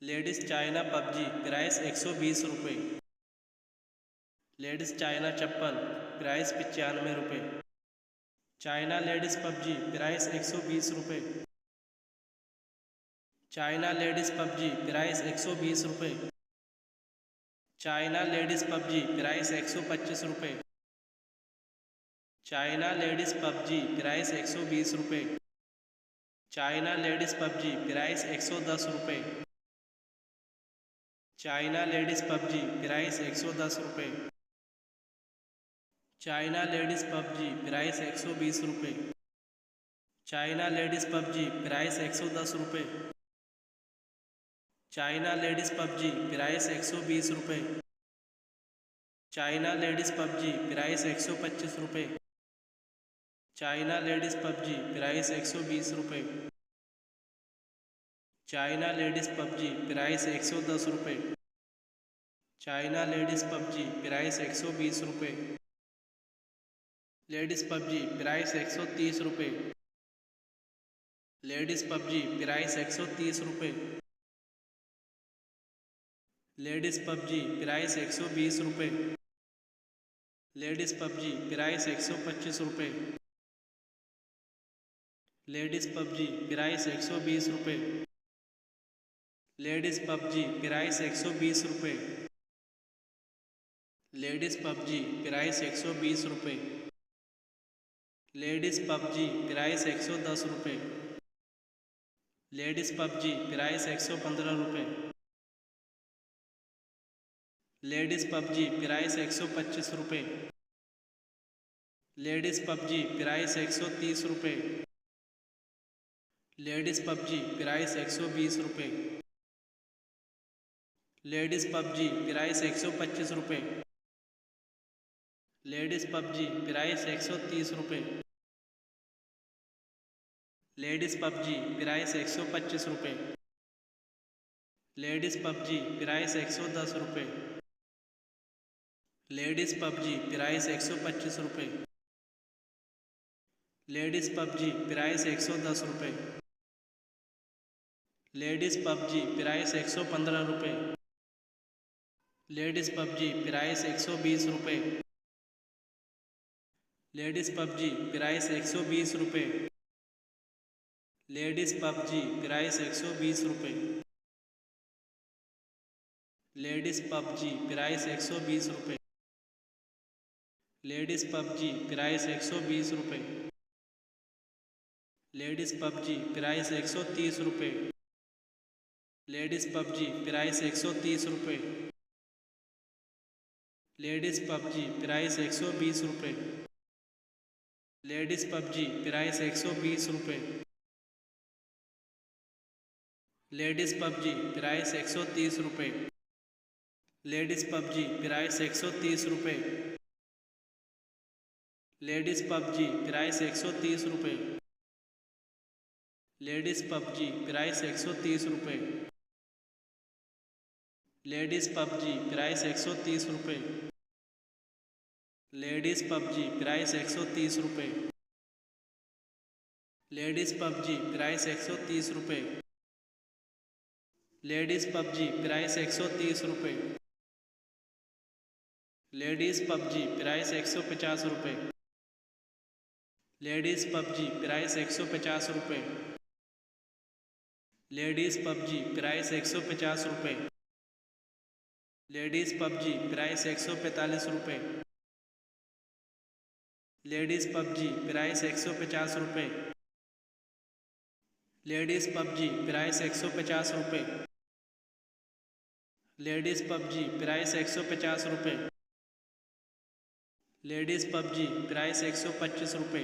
Ladies China PUBG price 120 रुपये। Ladies China चप्पल price 95 रुपये। China ladies PUBG price 120 रुपये। China ladies PUBG price 120 रुपये। China ladies PUBG price 125 रुपये। China ladies PUBG price 120 रुपये। China ladies PUBG price 110 रुपये। China ladies PUBG price 110 रुपये। China ladies PUBG price 120 रुपये। China ladies PUBG price 110 रुपये। China ladies PUBG price 120 रुपये। China ladies PUBG price 125 रुपये। China ladies PUBG price 120 रुपये। China ladies PUBG price 110 रुपये। China ladies PUBG price 120 रुपये। Ladies PUBG price 130 रुपये। Ladies PUBG price 130 रुपये। Ladies PUBG price 120 रुपये। Ladies PUBG price 125 रुपये। Ladies PUBG price 120 रुपये। Ladies PUBG price 120 रुपये। लेडीज़ पबजी प्राइस 120 रुपये। लेडीज़ पबजी प्राइस 110 रुपये। लेडीज़ पबजी प्राइस 115 रुपये। लेडीज़ पबजी प्राइस 125 रुपये। लेडीज़ पबजी प्राइस 130 रुपये। लेडीज़ पबजी प्राइस 120 रुपये। लेडीज़ पबजी प्राइस 125 रुपये। लेडीज़ पबजी प्राइस 130 रुपये। लेडीज़ पबजी प्राइस 125 रुपये। लेडीज़ पबजी प्राइस 110 रुपये। लेडीज़ पबजी प्राइस 125 रुपये। लेडीज़ पबजी प्राइस 110 रुपये। लेडीज़ पबजी प्राइस 115 रुपये। लेडीज़ पबजी प्राइस 120 रुपये। लेडीज़ पबजी प्राइस 120 रुपये। लेडीज़ पबजी प्राइस 120 रुपये। लेडीज़ पबजी प्राइस 120 रुपये। लेडीज़ पबजी प्राइस 120 रुपये। लेडीज़ पबजी प्राइस 130 रुपये। लेडीज़ पबजी प्राइस 130 रुपये। लेडीज़ पबजी प्राइस 120 रुपये। लेडीज़ पबजी प्राइस 120 रुपये। लेडीज़ पबजी प्राइस 130 रुपये। लेडीज़ पबजी प्राइस 130 रुपये। लेडीज़ पबजी प्राइस 130 रुपये। लेडीज़ पबजी प्राइस 130 रुपये। लेडीज़ पबजी प्राइस 130 रुपये। लेडीज़ पबजी प्राइस 130 रुपये। लेडीज़ पबजी प्राइस 130 रुपये। लेडीज़ पबजी प्राइस 130 रुपये। लेडीज़ पबजी प्राइस 150 रुपये। लेडीज़ पबजी प्राइस 150 रुपये। लेडीज़ पबजी प्राइस 150 रुपये। लेडीज़ पबजी प्राइस 145 रुपये। लेडीज़ पबजी प्राइस 150 रुपये। लेडीज़ पबजी प्राइस 150 रुपये। लेडीज़ पबजी प्राइस 150 रुपये। लेडीज़ पबजी प्राइस 125 रुपये।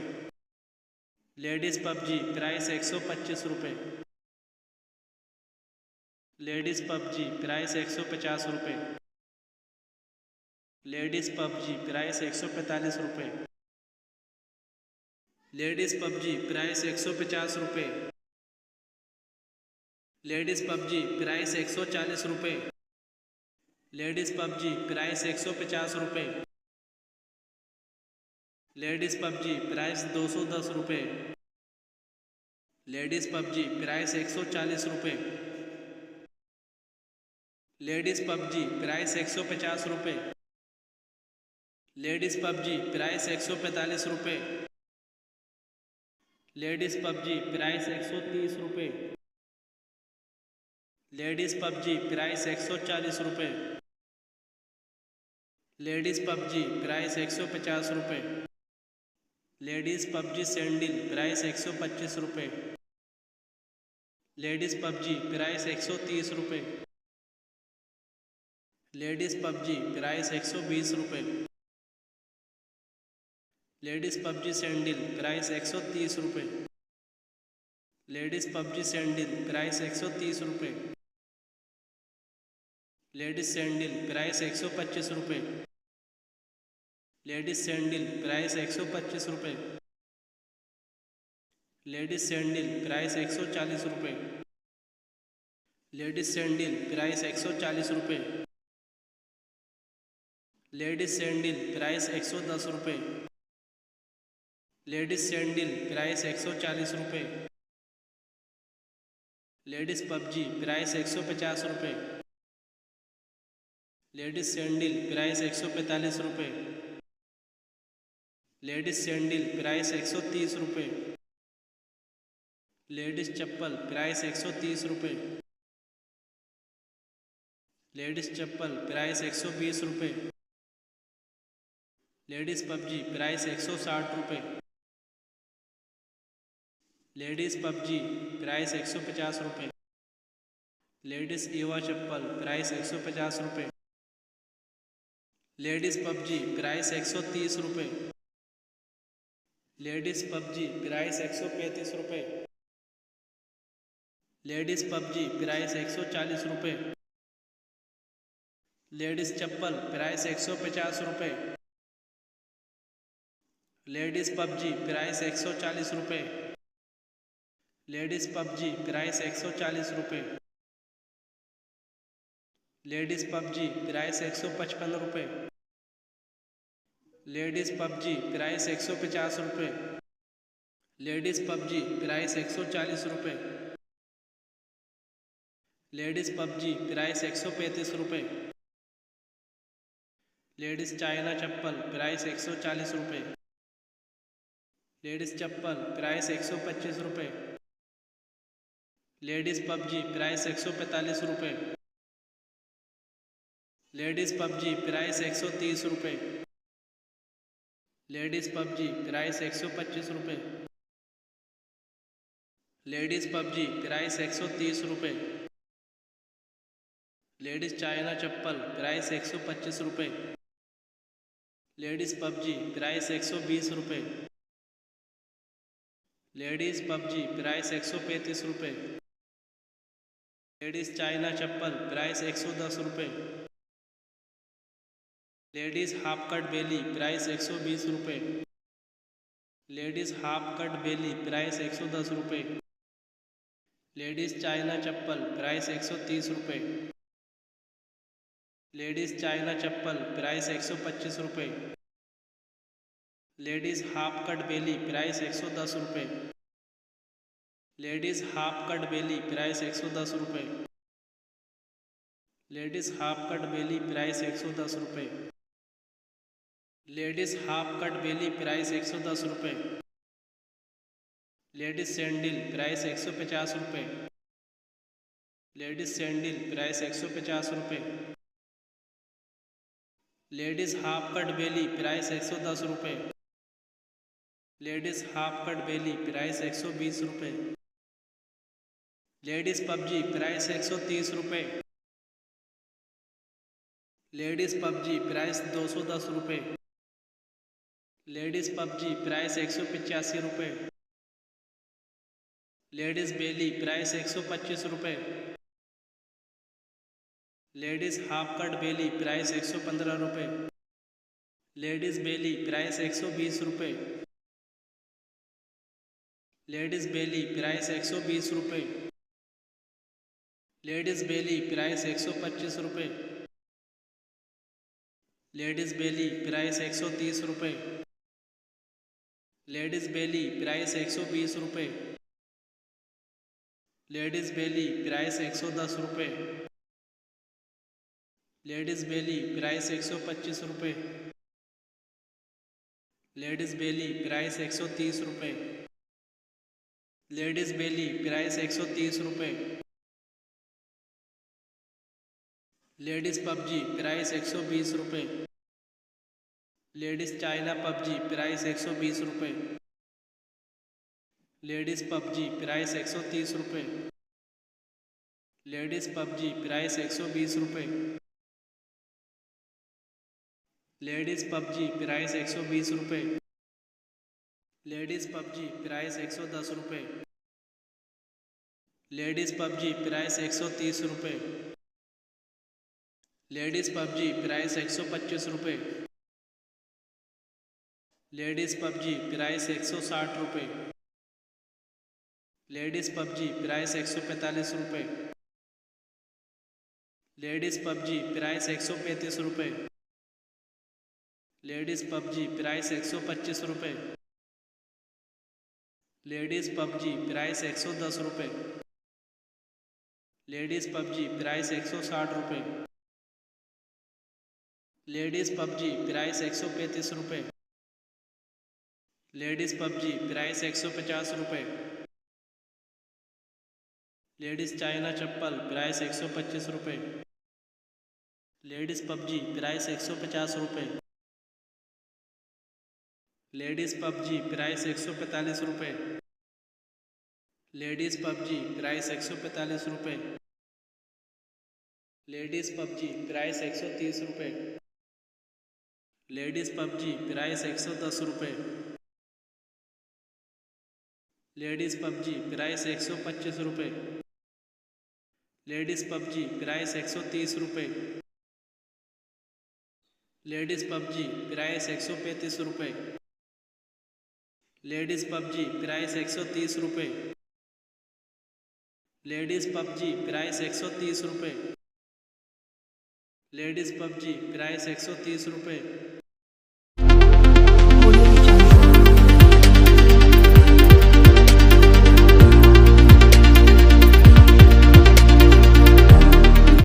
लेडीज़ पबजी प्राइस 125 रुपये। लेडीज़ पबजी प्राइस 150 रुपये। लेडीज़ पबजी प्राइस 145 रुपये। लेडीज़ पबजी प्राइस 150 रुपये। लेडीज़ पबजी प्राइस 140 रुपये। लेडीज़ पबजी प्राइस 150 रुपये। लेडीज़ पबजी प्राइस 210 रुपये। लेडीज़ पबजी प्राइस 140 रुपये। लेडीज़ पबजी प्राइस 150 रुपये। लेडीज़ पबजी प्राइस 145 रुपये। लेडीज़ पबजी प्राइस 130 रुपये। लेडीज़ पबजी प्राइस 140 रुपये। लेडीज़ पबजी प्राइस 150 रुपये। लेडीज़ पबजी सैंडल प्राइस 125 रुपये। लेडीज़ पबजी प्राइस 130 रुपये। लेडीज़ पबजी प्राइस 120 रुपये। लेडीज़ पबजी सैंडल प्राइस 130 रुपये। लेडीज़ पबजी सैंडल प्राइस 130 रुपये। लेडीज़ सैंडल प्राइस 125 रुपये। लेडीज़ सैंडल प्राइस 125 रुपये। लेडीज़ सैंडल प्राइस 140 रुपये। लेडीज़ सैंडल प्राइस 140 रुपये। लेडीज़ सैंडल प्राइस 110 रुपये। लेडीज़ सैंडल प्राइस 140 रुपये। लेडीज़ पबजी प्राइस 150 रुपये। लेडीज़ सैंडल प्राइस 145 रुपये। लेडीज़ सैंडल प्राइस 130 रुपये। लेडीज़ चप्पल प्राइस 130 रुपये। लेडीज़ चप्पल प्राइस 120 रुपये। लेडीज़ पबजी प्राइस 160 रुपये। लेडीज़ पबजी प्राइस 150 रुपये। लेडीज़ ईवा चप्पल प्राइस 150 रुपये। लेडीज़ पबजी प्राइस 130 रुपये। लेडीज़ पबजी प्राइस 135 रुपये। लेडीज़ पबजी प्राइस 140 रुपये। लेडीज़ चप्पल प्राइस 150 रुपये। लेडीज़ पबजी प्राइस 140 रुपये। लेडीज़ पबजी प्राइस 140 रुपये। लेडीज़ पबजी प्राइस 155 रुपये। लेडीज़ पबजी प्राइस 150 रुपये। लेडीज़ पबजी प्राइस 140 रुपये। लेडीज़ पबजी प्राइस 135 रुपये। लेडीज़ चाइना चप्पल प्राइस 140 रुपये। लेडीज़ चप्पल प्राइस 125 रुपये। लेडीज़ पबजी प्राइस 145 रुपये। लेडीज़ पबजी प्राइस 130 रुपये। लेडीज़ पबजी प्राइस 125 रुपये। लेडीज़ पबजी प्राइस 130 रुपये। लेडीज़ चाइना चप्पल प्राइस 125 रुपये। लेडीज़ पबजी प्राइस 120 रुपये। लेडीज़ पबजी प्राइस 135 रुपये। लेडीज़ चाइना चप्पल प्राइस 110 रुपये। लेडीज़ हाफ कट बेली प्राइस 120 रुपये। लेडीज़ हाफ कट बेली price 110 रुपये। लेडीज़ चाइना चप्पल price 130 रुपये। लेडीज़ चाइना चप्पल price 125 रुपये। लेडीज़ हाफ कट बेली price 110 रुपये। लेडीज़ हाफ कट बेली price 110 रुपये। Ladies half cut बेली price 110 रुपये। Ladies half cut बेली price 110 रुपये। Ladies sandal price 150 रुपये। Ladies sandal price 150 रुपये। Ladies half cut बेली price 110 रुपये। Ladies half cut बेली price 120 रुपये। Ladies PUBG price 130 रुपये। Ladies PUBG price 210 रुपये। Ladies PUBG price 185 रुपये। Ladies बेली price 125 रुपये। लेडीज़ हाफ कट बेली price 115 रुपये। लेडीज़ बेली प्राइस 120 रुपये। लेडीज़ बेली प्राइस 120 रुपये। लेडीज़ बेली प्राइस 125 रुपये। लेडीज़ बेली प्राइस 130 रुपये। लेडीज़ बेली प्राइस 120 रुपये। लेडीज़ बेली प्राइस 110 रुपये। लेडीज़ बेली प्राइस 125 रुपये। लेडीज़ बेली प्राइस 130 रुपये। लेडीज़ बेली प्राइस 130 रुपये। लेडीज़ पबजी प्राइस 120 रुपये। लेडीज़ चाइना पबजी प्राइस 120 रुपये। लेडीज़ पबजी प्राइस 130 रुपये। लेडीज़ पबजी प्राइस 120 रुपये। लेडीज़ पबजी प्राइस 120 रुपये। लेडीज़ पबजी प्राइस 110 रुपये। लेडीज़ पबजी प्राइस 130 रुपये। लेडीज़ पबजी प्राइस 125 रुपये। लेडीज़ पबजी प्राइस 160 रुपये। लेडीज़ पबजी प्राइस 145 रुपये। लेडीज़ पबजी प्राइस 135 रुपये। लेडीज़ पबजी प्राइस 125 रुपये। लेडीज़ पबजी प्राइस 110 रुपये। लेडीज़ पबजी प्राइस 160 रुपये। लेडीज़ पबजी प्राइस 135 रुपये। लेडीज़ पबजी प्राइस 150 रुपये। लेडीज़ चाइना चप्पल प्राइस 125 रुपये। लेडीज़ पबजी प्राइस 150 रुपये। लेडीज़ पबजी प्राइस 145 रुपये। लेडीज़ पबजी प्राइस 145 रुपये। लेडीज़ पबजी प्राइस 130 रुपये। लेडीज़ पबजी प्राइस 110 रुपये। लेडीज़ पबजी प्राइस 125 रुपये। लेडीज़ पबजी प्राइस 130 रुपये। लेडीज़ पबजी प्राइस 135 रुपये। लेडीज़ पबजी प्राइस 130 रुपये। लेडीज़ पबजी प्राइस 130 रुपये। लेडीज़ पबजी प्राइस 130 रुपये।